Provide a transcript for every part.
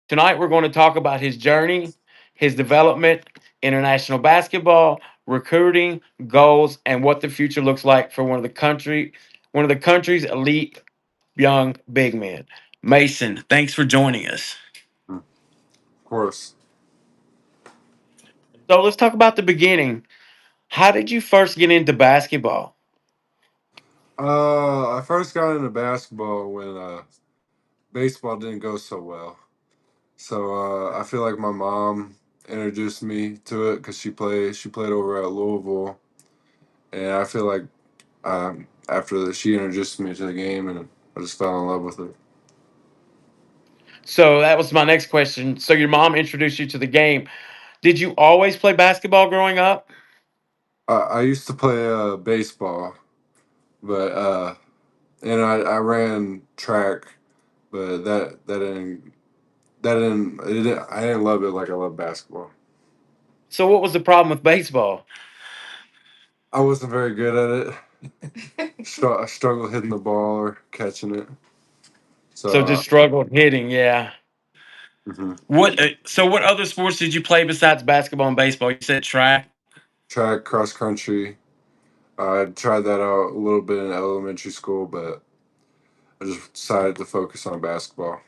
Tonight, we're going to talk about his journey, his development, international basketball, recruiting, goals, and what the future looks like for one of the country's elite young big men. Mason, thanks for joining us. Of course. So let's talk about the beginning. How did you first get into basketball? I first got into basketball when baseball didn't go so well. So I feel like my mom introduced me to it because she played over at Louisville, and I feel like after that she introduced me to the game, and I just fell in love with it. So that was my next question. So your mom introduced you to the game. Did you always play basketball growing up? I used to play baseball, but and I ran track, but I didn't love it like I love basketball. So what was the problem with baseball? I wasn't very good at it. I struggled hitting the ball or catching it. So, So just struggled hitting, yeah. mhm. What other sports did you play besides basketball and baseball? You said track. Track, cross country. I tried that out a little bit in elementary school, but I just decided to focus on basketball.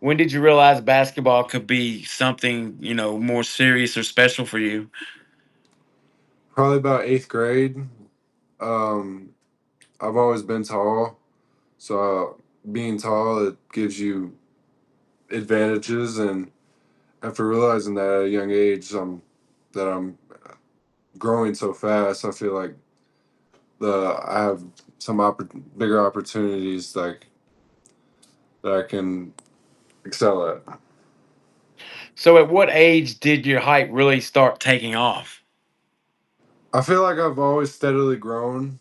When did you realize basketball could be something, more serious or special for you? Probably about eighth grade. Um, I've always been tall, so being tall it gives you advantages, and after realizing that at a young age, that I'm growing so fast, I feel like the I have some bigger opportunities like that I can excel at. So at what age did your height really start taking off? I feel like I've always steadily grown.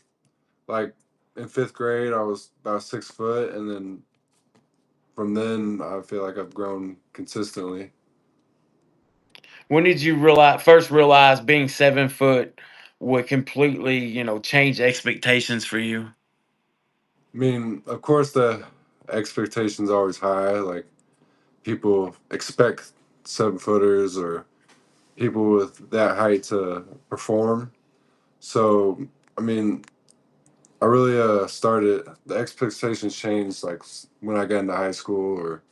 Like in fifth grade, I was about 6 foot, and then from then, I feel like I've grown consistently. When did you first realize being 7 foot would completely, change expectations for you? I mean, of course, the expectation's always high. Like people expect 7 footers or people with that height to perform. So, I mean, I really started the expectations changed like when I got into high school, or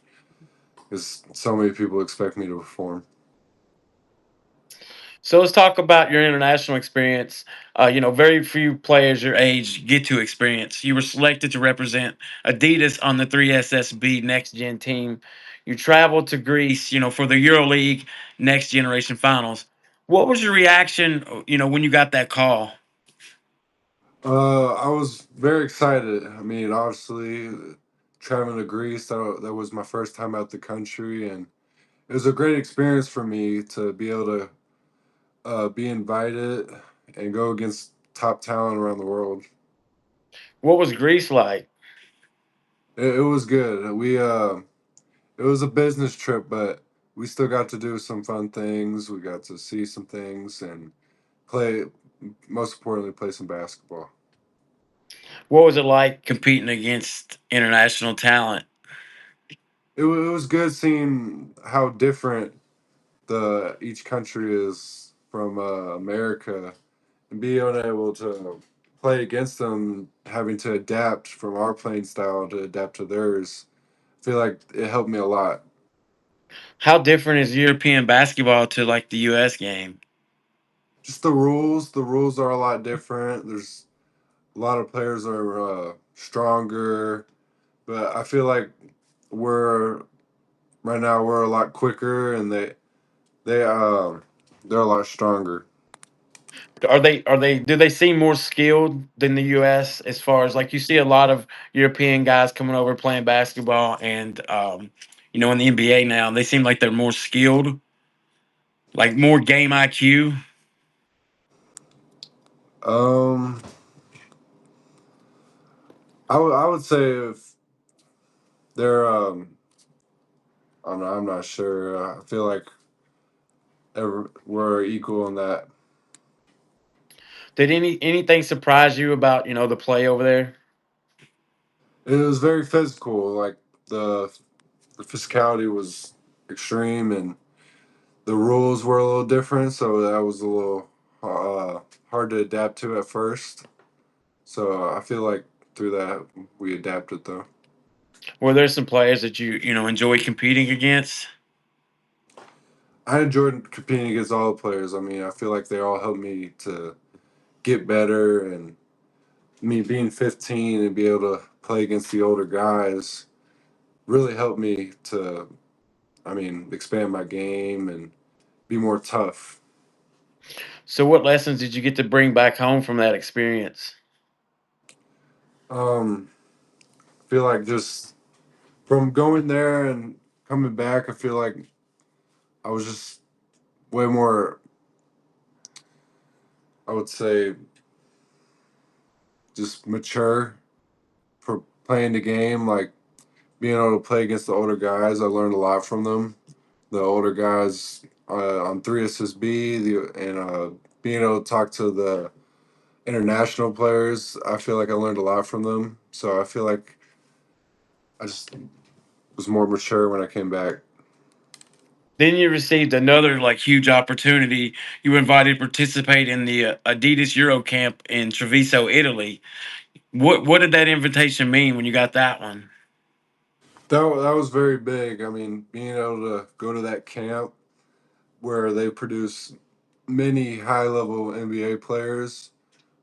because so many people expect me to perform. So let's talk about your international experience. Very few players your age get to experience. You were selected to represent Adidas on the 3SSB Next Gen team. You traveled to Greece, for the EuroLeague Next Generation Finals. What was your reaction, when you got that call? I was very excited. I mean, obviously, traveling to Greece, that was my first time out the country, and it was a great experience for me to be able to be invited and go against top talent around the world. What was Greece like? It was good. It was a business trip, but we still got to do some fun things. We got to see some things and play. Most importantly, play some basketball. What was it like competing against international talent? It was good seeing how different the each country is from America, and being able to play against them, having to adapt from our playing style to adapt to theirs. I feel like it helped me a lot. How different is European basketball to like the US game? Just the rules are a lot different. There's a lot of players are stronger, but I feel like we're right now we're a lot quicker, and they they're a lot stronger. Are they do they seem more skilled than the US as far as like you see a lot of European guys coming over playing basketball and in the NBA now they seem like they're more skilled, like more game IQ. Um, I would say if they're I'm not sure. I feel like we're equal in that. Did anything surprise you about, the play over there? It was very physical. Like the the physicality was extreme and the rules were a little different, so that was a little uh, hard to adapt to at first. So I feel like through that we adapted though. Were there some players that you enjoy competing against? I enjoyed competing against all the players. I mean, I feel like they all helped me to get better, and me being 15 and be able to play against the older guys really helped me to, I mean, expand my game and be more tough. So, what lessons did you get to bring back home from that experience? Um, I feel like just from going there and coming back, I feel like I was just way more, I would say, just mature for playing the game. Like being able to play against the older guys, I learned a lot from them. The older guys on 3SSB, and being able to talk to the international players, I feel like I learned a lot from them. So I feel like I just was more mature when I came back. Then you received another like huge opportunity. You were invited to participate in the Adidas Euro Camp in Treviso, Italy. What did that invitation mean when you got that one? That was very big. I mean, being able to go to that camp where they produce many high level NBA players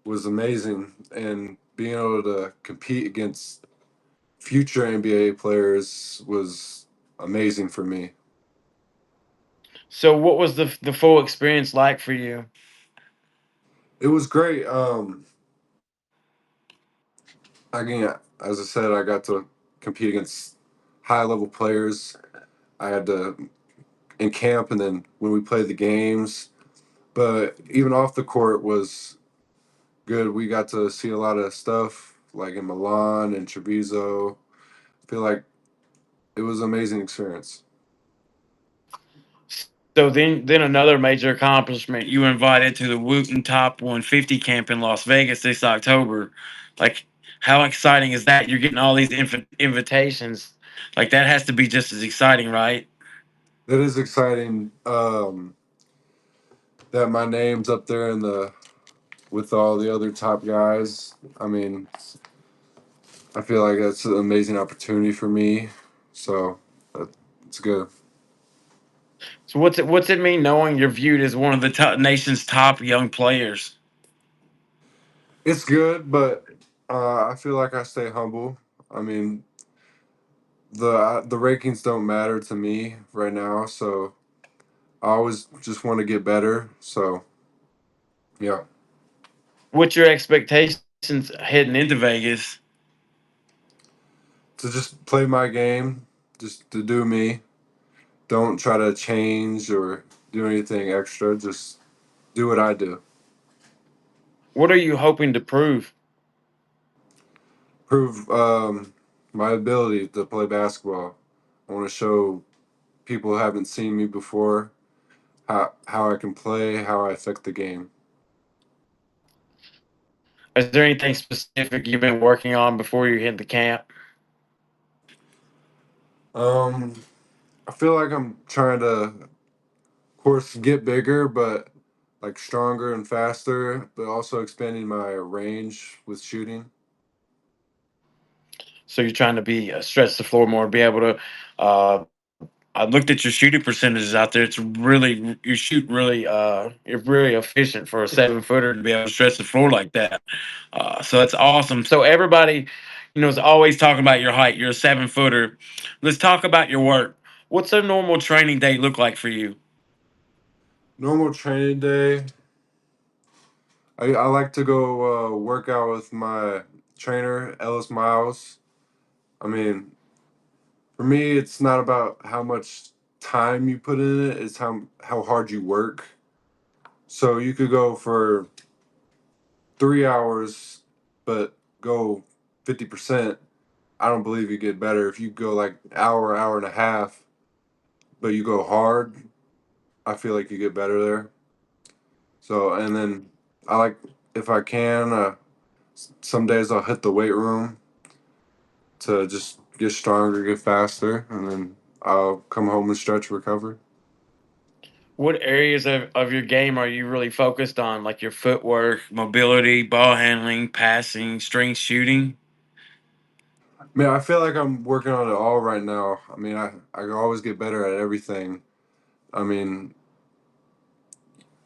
was amazing, and being able to compete against future NBA players was amazing for me. So, what was the full experience like for you? It was great. Again, as I said, I got to compete against high level players. I had to in camp, and then when we played the games. But even off the court was good. We got to see a lot of stuff like in Milan and Treviso. I feel like it was an amazing experience. So then another major accomplishment. You were invited to the Wooten Top 150 camp in Las Vegas this October. Like, how exciting is that? You're getting all these invitations. Like, that has to be just as exciting, right? It is exciting that my name's up there in the with all the other top guys. I mean, I feel like that's an amazing opportunity for me. So that, it's good. So what's it mean knowing you're viewed as one of the nation's top young players? It's good, but I feel like I stay humble. I mean, the rankings don't matter to me right now, so I always just want to get better. So yeah, What's your expectations heading into Vegas? to just play my game, just to do me. Don't try to change or do anything extra. Just do what I do. What are you hoping to prove? Prove my ability to play basketball. I want to show people who haven't seen me before how I can play, how I affect the game. Is there anything specific you've been working on before you hit the camp? Um, I feel like I'm trying to, of course, get bigger, but like stronger and faster, but also expanding my range with shooting. So you're trying to be stretch the floor more, be able to. I looked at your shooting percentages out there. It's really you shoot really. You're really efficient for a 7 footer to be able to stretch the floor like that. So that's awesome. So everybody, is always talking about your height. You're a 7 footer. Let's talk about your work. What's a normal training day look like for you? Normal training day, I like to go work out with my trainer, Ellis Miles. I mean, for me, it's not about how much time you put in it, it's how hard you work. So you could go for 3 hours, but go 50%. I don't believe you get better. If you go like hour and a half, but you go hard, I feel like you get better there. So, and then I like, if I can, some days I'll hit the weight room to just get stronger, get faster, and then I'll come home and stretch, recover. What areas of your game are you really focused on, like your footwork, mobility, ball handling, passing, strength shooting? Man, I feel like I'm working on it all right now. I mean, I can always get better at everything. I mean,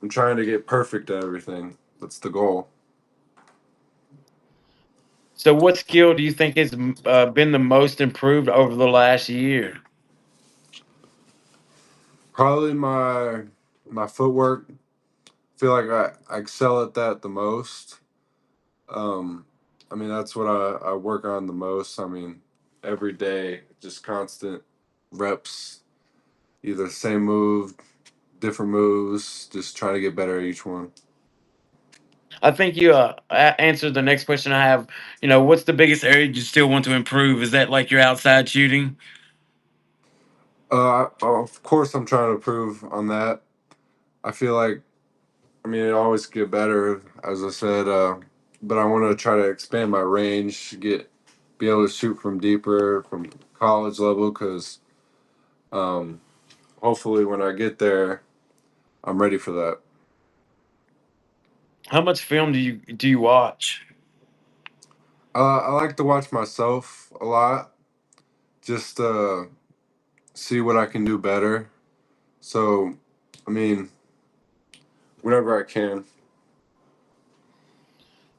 I'm trying to get perfect at everything. That's the goal. So, what skill do you think has been the most improved over the last year? Probably my footwork. Feel like I excel at that the most. Um, I mean, that's what I work on the most. I mean, every day, just constant reps, either same move, different moves, just trying to get better at each one. I think you answered the next question I have. What's the biggest area you still want to improve? Is that like your outside shooting? Of course, I'm trying to improve on that. I feel like, I mean, it always get better, as I said, but I want to try to expand my range, be able to shoot from deeper, from college level, because um, hopefully when I get there, I'm ready for that. How much film do you watch? I like to watch myself a lot, just see what I can do better. So, I mean, whenever I can.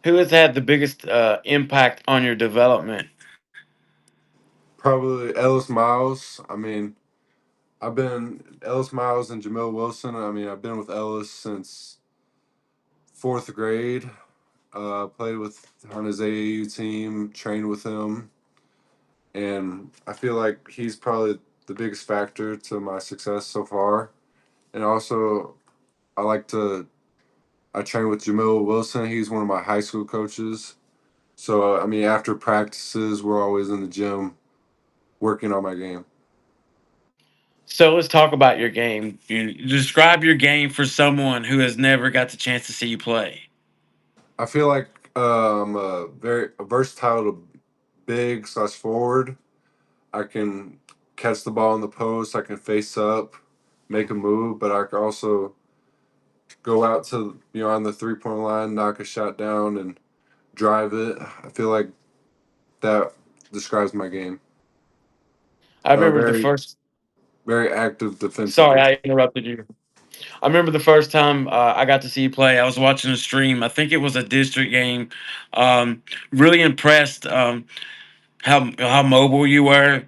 Who has had the biggest impact on your development? Probably Ellis Miles. I mean, I've been Ellis Miles and Jamil Wilson. I mean, I've been with Ellis since fourth grade. Played with on his AAU team, trained with him, and I feel like he's probably the biggest factor to my success so far. And also, I like to I train with Jamil Wilson. He's one of my high school coaches. So I mean, after practices, we're always in the gym working on my game. So let's talk about your game. You describe your game for someone who has never got the chance to see you play. I feel like I'm a very versatile to big slash forward. I can catch the ball in the post. I can face up, make a move, but I can also go out to on the 3 point line, knock a shot down, and drive it. I feel like that describes my game. I remember the Very first. very active Sorry, defensively. I interrupted you. I remember the first time I got to see you play. I was watching a stream. I think it was a district game. Really impressed how mobile you were.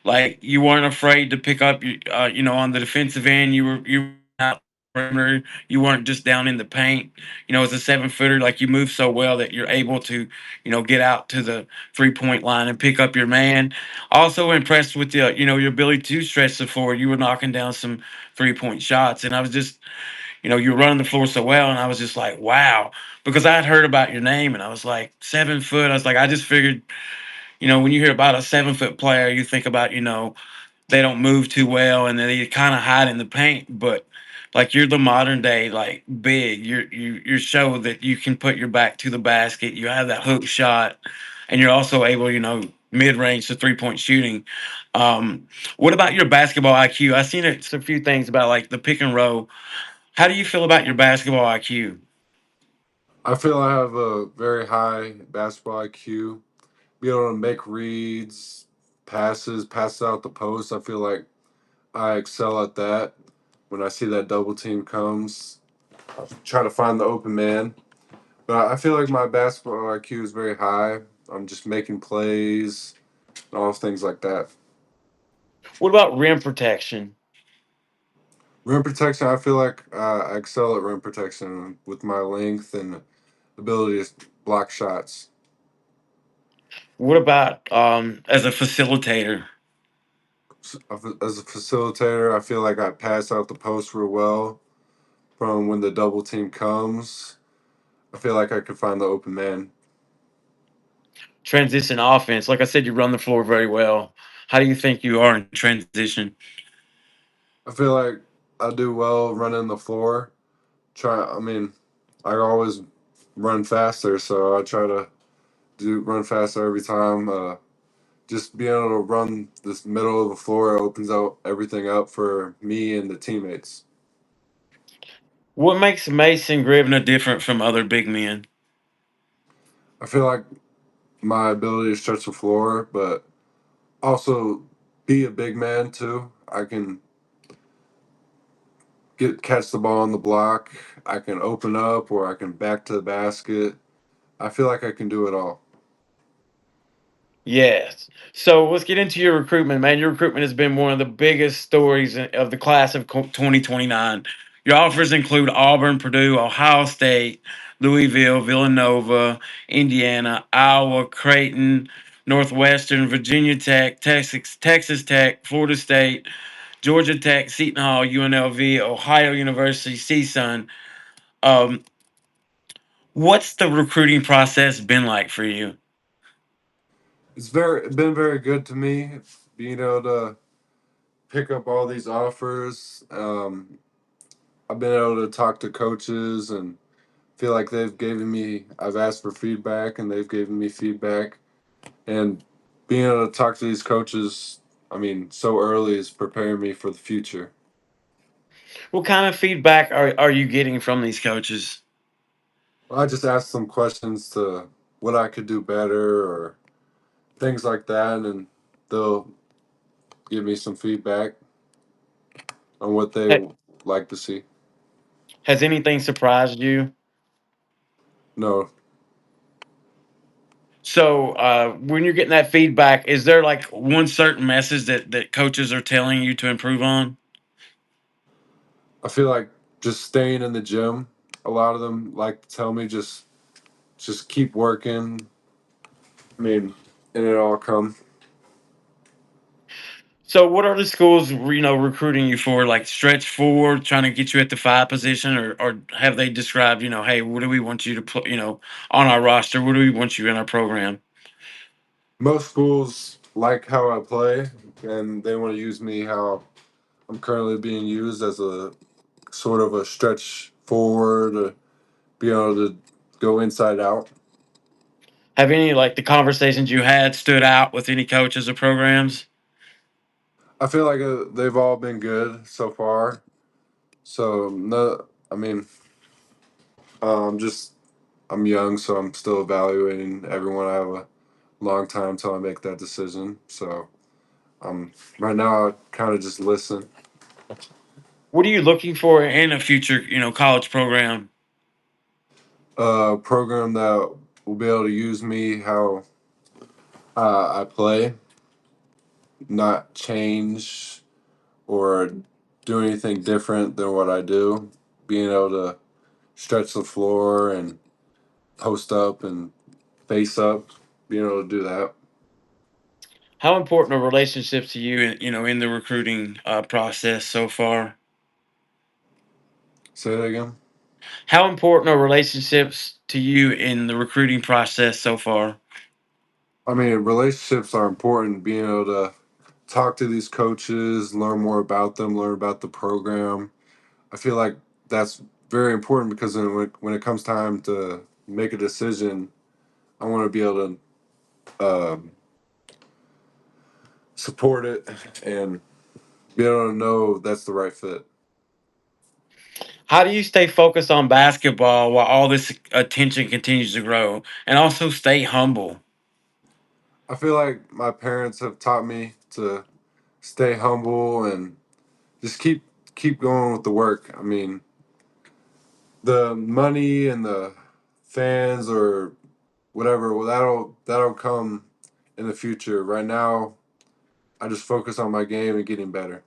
Like you weren't afraid to pick up, on the defensive end. You were out perimeter. You weren't just down in the paint. As a 7 footer, like you move so well that you're able to, get out to the 3 point line and pick up your man. Also impressed with your ability to stretch the floor. You were knocking down some 3 point shots, and I was just, you were running the floor so well, and I was just like, wow, because I had heard about your name, and I was like 7 foot. I was like, I just figured, when you hear about a 7 foot player, you think about, they don't move too well and they kind of hide in the paint. But like you're the modern day like big. You show that you can put your back to the basket. You have that hook shot, and you're also able, mid range to 3 point shooting. What about your basketball IQ? I've seen a few things about like the pick and roll. How do you feel about your basketball IQ? I feel I have a very high basketball IQ. Be able to make reads, passes out the post. I feel like I excel at that. When I see that double team comes, try to find the open man. But I feel like my basketball IQ is very high. I'm just making plays and all things like that. What about rim protection? Rim protection, I feel like I excel at rim protection with my length and ability to block shots. What about as a facilitator? As a facilitator, I feel like I pass out the post real well from when the double team comes. I feel like I could find the open man. Transition offense. Like I said, you run the floor very well. How do you think you are in transition? I feel like I do well running the floor. I mean, I always run faster, so I try to do run faster every time. just being able to run this middle of the floor opens out everything up for me and the teammates. What makes Mason Gribner different from other big men? I feel like my ability to stretch the floor, but also be a big man too. I can catch the ball on the block. I can open up, or I can back to the basket. I feel like I can do it all. Yes. So let's get into your recruitment, man. Your recruitment has been one of the biggest stories of the class of 2029. Your offers include Auburn, Purdue, Ohio State, Louisville, Villanova, Indiana, Iowa, Creighton, Northwestern, Virginia Tech, Texas Tech, Florida State, Georgia Tech, Seton Hall, UNLV, Ohio University, CSUN. Um, what's the recruiting process been like for you? It's been very good to me being able to pick up all these offers. I've been able to talk to coaches and feel like they've given me. I've asked for feedback and they've given me feedback. And being able to talk to these coaches, I mean, so early is preparing me for the future. What kind of feedback are you getting from these coaches? I just ask them questions to what I could do better or things like that, and they'll give me some feedback on what they Ha- like to see. Has anything surprised you? No, So when you're getting that feedback, is there like one certain message that coaches are telling you to improve on? I feel like just staying in the gym. A lot of them like to tell me just keep working. I mean, and it all come. So what are the schools recruiting you for? Like stretch forward, trying to get you at the five position, or have they described hey, what do we want you to put on our roster? What do we want you in our program? Most schools like how I play, and they want to use me how I'm currently being used as a sort of a stretch forward, to be able to go inside out. Have any like the conversations you had stood out with any coaches or programs? I feel like they've all been good so far. So no, I mean, just I'm young, so I'm still evaluating everyone. I have a long time till I make that decision. So right now I kind of just listen. What are you looking for in a future college program? Program that will be able to use me how I play, not change or do anything different than what I do. Being able to stretch the floor and post up and face up, being able to do that. How important are relationships to you, in the recruiting process so far? Say that again. How important are relationships to you in the recruiting process so far? I mean, relationships are important. Being able to talk to these coaches, learn more about them, learn about the program. I feel like that's very important because when it comes time to make a decision, I want to be able to support it and be able to know that's the right fit. How do you stay focused on basketball while all this attention continues to grow, and also stay humble? I feel like my parents have taught me to stay humble and just keep going with the work. I mean, the money and the fans or whatever, well, that'll come in the future. Right now, I just focus on my game and getting better.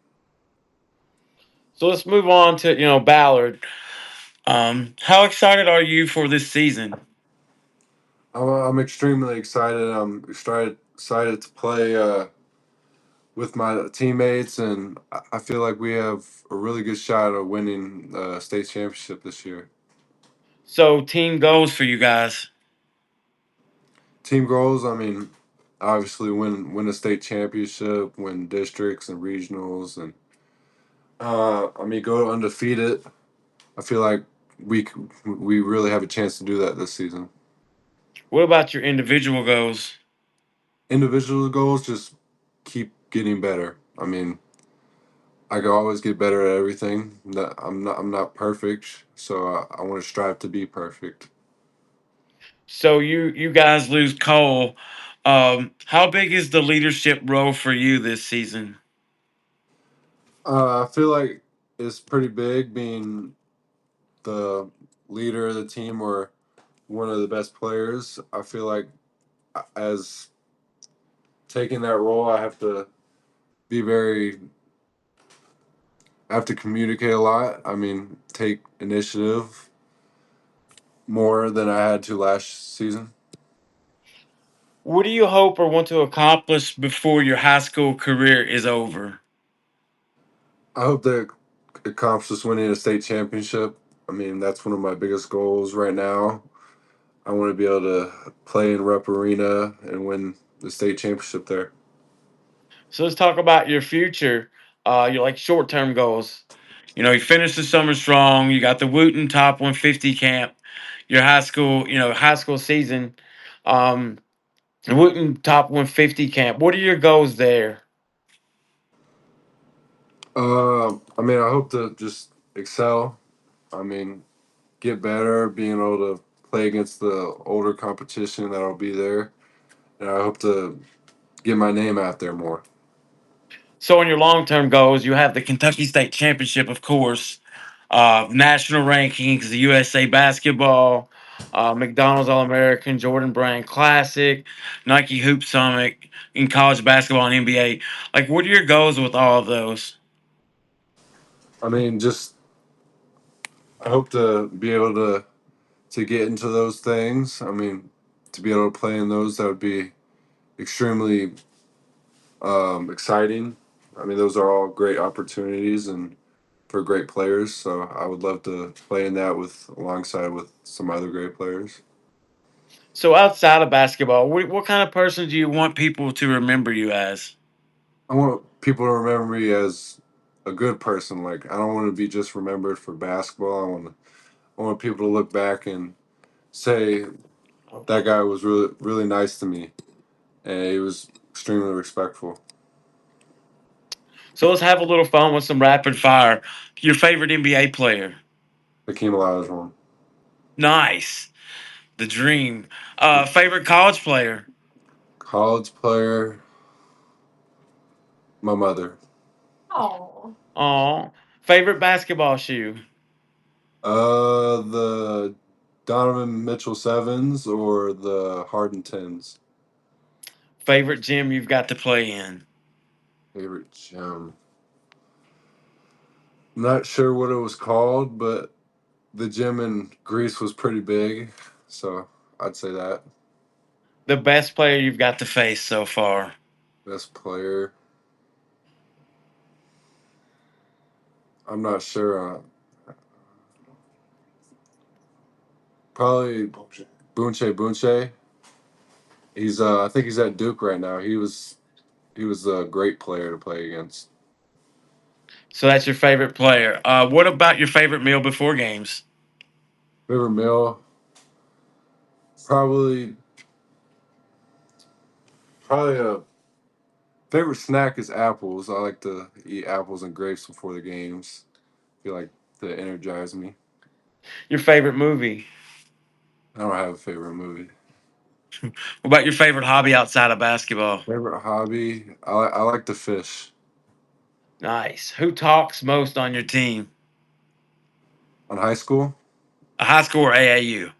So let's move on to Ballard. How excited are you for this season? I'm extremely excited. I'm excited to play with my teammates, and I feel like we have a really good shot of winning state championship this year. So team goals for you guys. Team goals, I mean, obviously win a state championship, win districts and regionals, and I mean go undefeated. I feel like we really have a chance to do that this season. What about your individual goals? Individual goals, just keep getting better. I mean, I can always get better at everything. I'm not perfect, so I want to strive to be perfect. So you guys lose Cole. How big is the leadership role for you this season? I feel like it's pretty big being the leader of the team or one of the best players. I feel like as taking that role, be very, I have to communicate a lot. I mean, take initiative more than I had to last season. What do you hope or want to accomplish before your high school career is over? I hope to accomplish winning a state championship. I mean, that's one of my biggest goals right now. I want to be able to play in Rep Arena and win the state championship there. So let's talk about your future, your like short term goals. You finished the summer strong. You got the Wooten Top 150 camp. Your high school season. Um, Wooten Top 150 camp. What are your goals there? I mean, I hope to just excel. I mean, get better, being able to play against the older competition that'll be there, and I hope to get my name out there more. So, in your long term goals, you have the Kentucky State Championship, of course, national rankings, the USA Basketball, McDonald's All American, Jordan Brand Classic, Nike Hoop Summit, in college basketball and NBA. Like, what are your goals with all of those? I mean, just I hope to be able to get into those things. I mean, to be able to play in those, that would be extremely exciting. I mean, those are all great opportunities and for great players. So I would love to play in that with alongside with some other great players. So, outside of basketball, what kind of person do you want people to remember you as? I want people to remember me as a good person. Like I don't want to be just remembered for basketball. I want people to look back and say that guy was really nice to me and he was extremely respectful. So, let's have a little fun with some rapid fire. Your favorite NBA player? Hakeem Olajuwon. Nice. The dream. Favorite college player? College player, my mother. Oh, favorite basketball shoe? The Donovan Mitchell sevens or the Harden tens. Favorite gym you've got to play in? Favorite gym. Not sure what it was called, but the gym in Greece was pretty big, so I'd say that. The best player you've got to face so far? Best player. I'm not sure. Probably Bunche Bunche. I think he's at Duke right now. He was a great player to play against. So that's your favorite player. What about your favorite meal before games? Favorite meal. Probably probably a favorite snack is apples. I like to eat apples and grapes before the games. Feel like they energize me. Your favorite movie? I don't have a favorite movie. What about your favorite hobby outside of basketball? Favorite hobby? I like to fish. Nice. Who talks most on your team? On high school? A high school or AAU?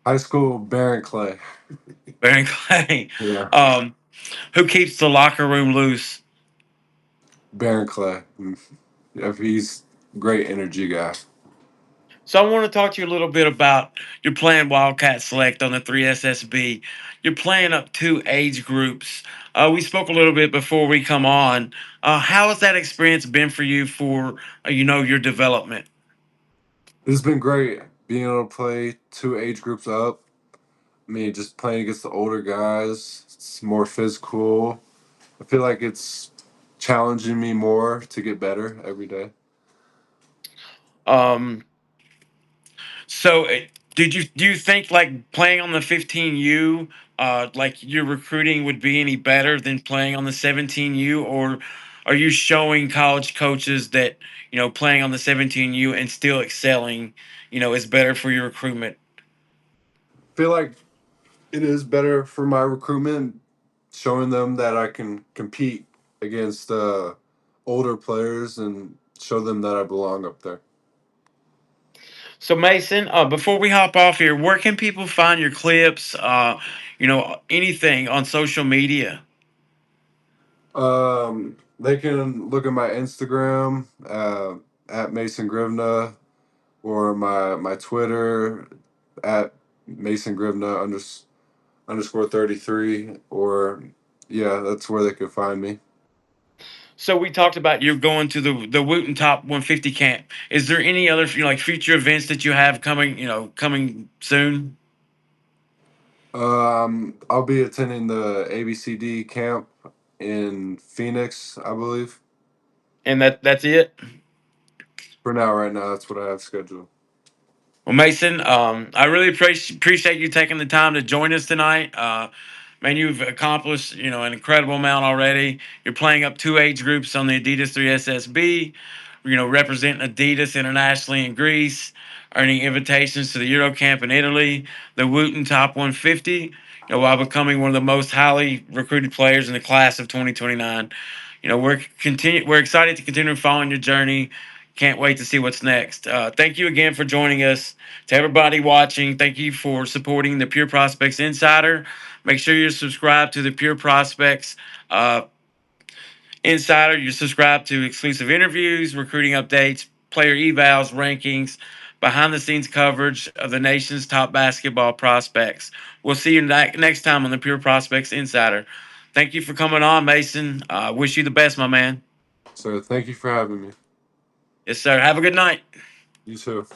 High school, Baron Clay. Baron Clay. Yeah. Um, who keeps the locker room loose? Baron Clay. Yeah, he's a great energy guy. So I want to talk to you a little bit about you're playing Wildcat Select on the 3SSB. You're playing up two age groups. We spoke a little bit before we come on. How has that experience been for you for your development? It's been great being able to play two age groups up. I mean, just playing against the older guys, it's more physical. I feel like it's challenging me more to get better every day. Um, so do you think like playing on the 15U? like your recruiting would be any better than playing on the 17U, or are you showing college coaches that playing on the 17U and still excelling, is better for your recruitment? Feel like it is better for my recruitment, showing them that I can compete against older players and show them that I belong up there. So Mason, before we hop off here, where can people find your clips? Anything on social media? They can look at my Instagram at Mason Grivna, or my Twitter at Mason Grivna underscore 33, or yeah, that's where they could find me. So we talked about you going to the Wooten Top 150 camp. Is there any other like future events that you have coming soon? I'll be attending the ABCD camp in Phoenix, I believe. And that's it. For now, right now, that's what I have scheduled. Well, Mason, I really appreciate you taking the time to join us tonight. Man, you've accomplished an incredible amount already. You're playing up two age groups on the Adidas 3SSB. Representing Adidas internationally in Greece, earning invitations to the Euro Camp in Italy, the Wooten Top 150. While becoming one of the most highly recruited players in the class of 2029. We're excited to continue following your journey. Can't wait to see what's next. Thank you again for joining us. To everybody watching, thank you for supporting the Pure Prospects Insider. Make sure you're subscribed to the Pure Prospects Insider. You're subscribed to exclusive interviews, recruiting updates, player evals, rankings, behind the scenes coverage of the nation's top basketball prospects. We'll see you next time on the Pure Prospects Insider. Thank you for coming on, Mason. Wish you the best, my man. So thank you for having me. Yes, sir. Have a good night. You too.